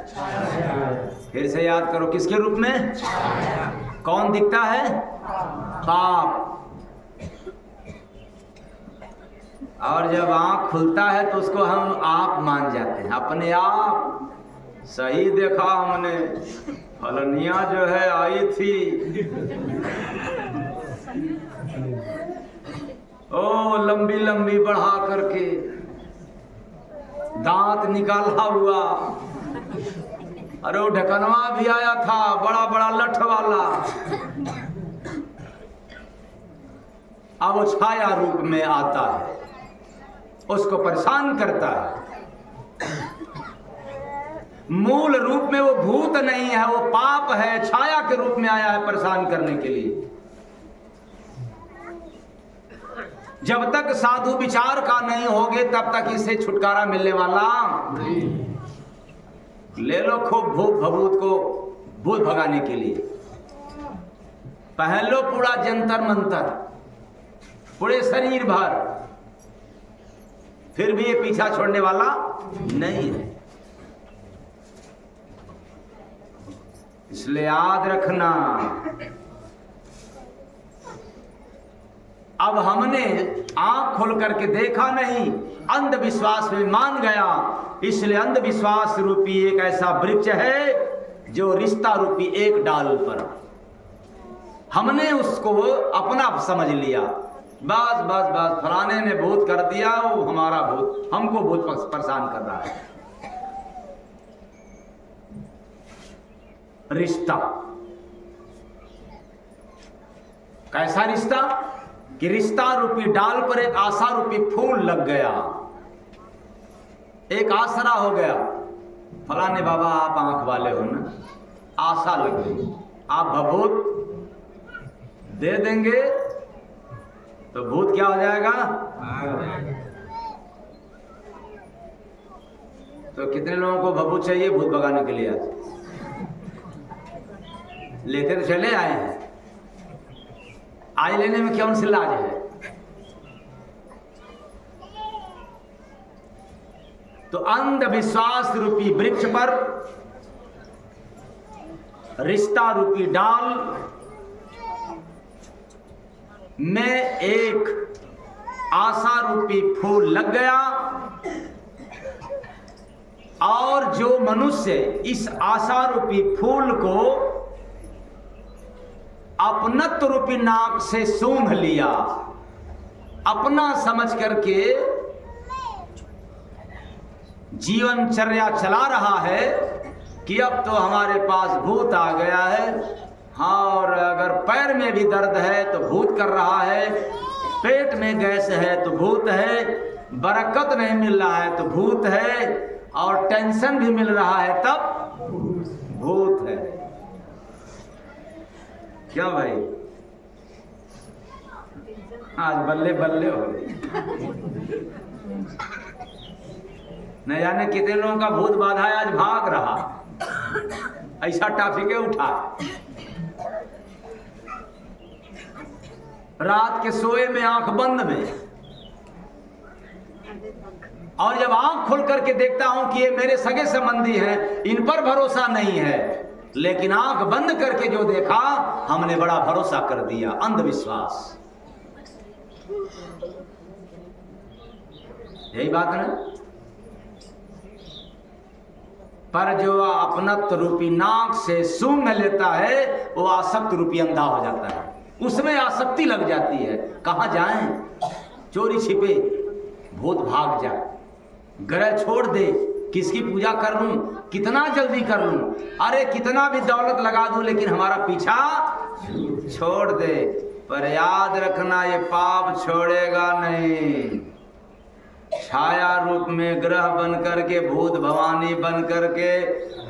फिर से याद करो, किसके रूप में? कौन दिखता है? पाप। और जब आंख खुलता है तो उसको हम आप मान जाते हैं, अपने आप। सही देखा हमने, फलनिया जो है आई थी, ओ लंबी लंबी बढ़ा करके, दांत निकाला हुआ, अरे वो ढकनवा भी आया था, बड़ा बड़ा लठ वाला। अब वो छाया रूप में आता है, उसको परेशान करता है। मूल रूप में वो भूत नहीं है, वो पाप है, छाया के रूप में आया है परेशान करने के लिए। जब तक साधु विचार का नहीं होगे तब तक इससे छुटकारा मिलने वाला नहीं। ले लो खूब भूत भभूत को भूत भगाने के लिए, पहन लो पूरा जंतर मंतर पूरे शरीर भर, फिर भी ये पीछा छोड़ने वाला नहीं है। इसलिए याद रखना, अब हमने आंख खोल करके देखा नहीं, अंधविश्वास में मान गया। इसलिए अंधविश्वास रूपी एक ऐसा वृक्ष है जो रिश्ता रूपी एक डाल पर हमने उसको अपना समझ लिया, बस बस बस फलाने ने भूत कर दिया, वो हमारा भूत, हमको भूत परेशान कर रहा है। रिश्ता कैसा रिश्ता कि रिश्ता रूपी डाल पर एक आशा रूपी फूल लग गया, एक आसरा हो गया। फलाने बाबा आप आंख वाले हो ना, आशा लग गई, आप भभूत दे देंगे तो भूत क्या हो जाएगा। तो कितने लोगों को भभूत चाहिए भूत भगाने के लिए? लेते तो चले आए हैं, आज लेने में क्या उनसे लाज है? तो अंधविश्वास रूपी वृक्ष पर रिश्ता रूपी डाल में एक आशा रूपी फूल लग गया, और जो मनुष्य इस आशा रूपी फूल को अपनत्व रूपी नाक से सूंघ लिया, अपना समझ करके जीवनचर्या चला रहा है कि अब तो हमारे पास भूत आ गया है, हाँ, और अगर पैर में भी दर्द है तो भूत कर रहा है, पेट में गैस है तो भूत है, बरकत नहीं मिल रहा है तो भूत है, और टेंशन भी मिल रहा है तब भूत है। क्या भाई, आज बल्ले बल्ले हो गए। न जाने कितने लोगों का भूत बाधा है, आज भाग रहा, ऐसा टॉपिक उठा। रात के सोए में आंख बंद में, और जब आंख खोल करके देखता हूं कि ये मेरे सगे संबंधी हैं, इन पर भरोसा नहीं है, लेकिन आंख बंद करके जो देखा हमने बड़ा भरोसा कर दिया। अंधविश्वास, यही बात ना। पर जो अपनत्व रूपी नाक से सूंघ लेता है वो आसक्त रूपी अंधा हो जाता है, उसमें आसक्ति लग जाती है। कहां जाएं, चोरी छिपे, भूत भाग जाए, ग्रह छोड़ दे, किसकी पूजा कर लूं, कितना जल्दी कर लूं, अरे कितना भी दौलत लगा दूं, लेकिन हमारा पीछा छोड़ दे। पर याद रखना, ये पाप छोड़ेगा नहीं। छाया रूप में ग्रह बन करके, भूत भवानी बन करके,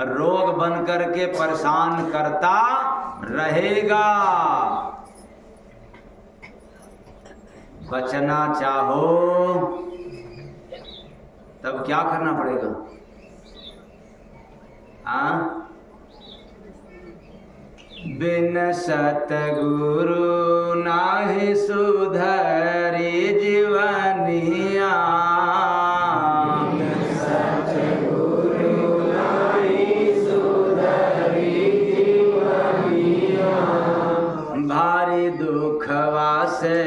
रोग बन करके परेशान करता रहेगा। बचना चाहो तब क्या करना पड़ेगा? बिन सतगुरु नाहि सुधरी जीवनिया, भारी दुखवा से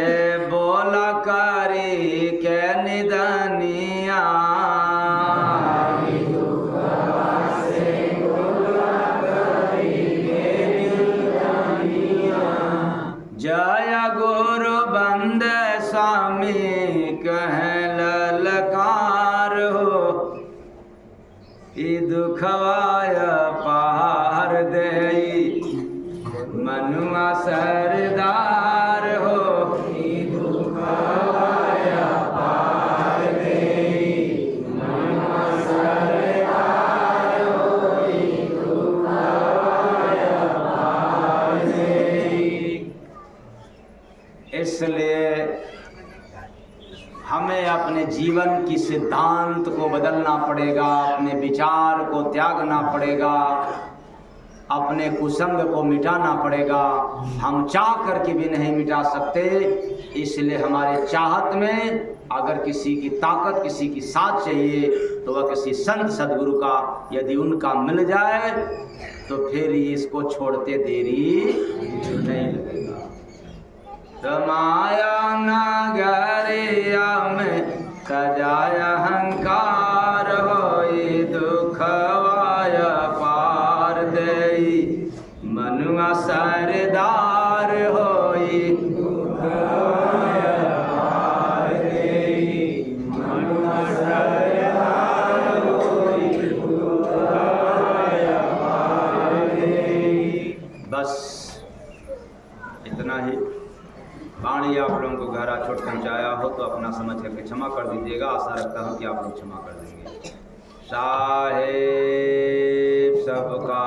बोला करी के निदनिया, जय गुरु बंद स्वामी कह ललकार हो, ई दुखवाय पार देई मनुआ सरदार हो, ई दुखवाय पार देई मनुआ सरदार हो, ई दुखवाय पार देई। इसलिए हमें अपने जीवन की सिद्धांत को बदलना पड़ेगा, अपने विचार को त्यागना पड़ेगा, अपने कुसंग को मिटाना पड़ेगा। हम चाह करके भी नहीं मिटा सकते, इसलिए हमारे चाहत में अगर किसी की ताकत, किसी की साथ चाहिए तो वह किसी संत सदगुरु का यदि उनका मिल जाए तो फिर इसको छोड़ते देरी नहीं लगेगा। माया नगरिया में कजाय अहंकार होई, दुखवाय पार देई मनुआ सरदार बस इतना ही। वाणी आप लोगों को गहरा चोट पहुंचाया हो तो अपना समझ करके क्षमा कर दीजिएगा। आशा रखता हूं कि आप लोग क्षमा कर देंगे। साहेब सबका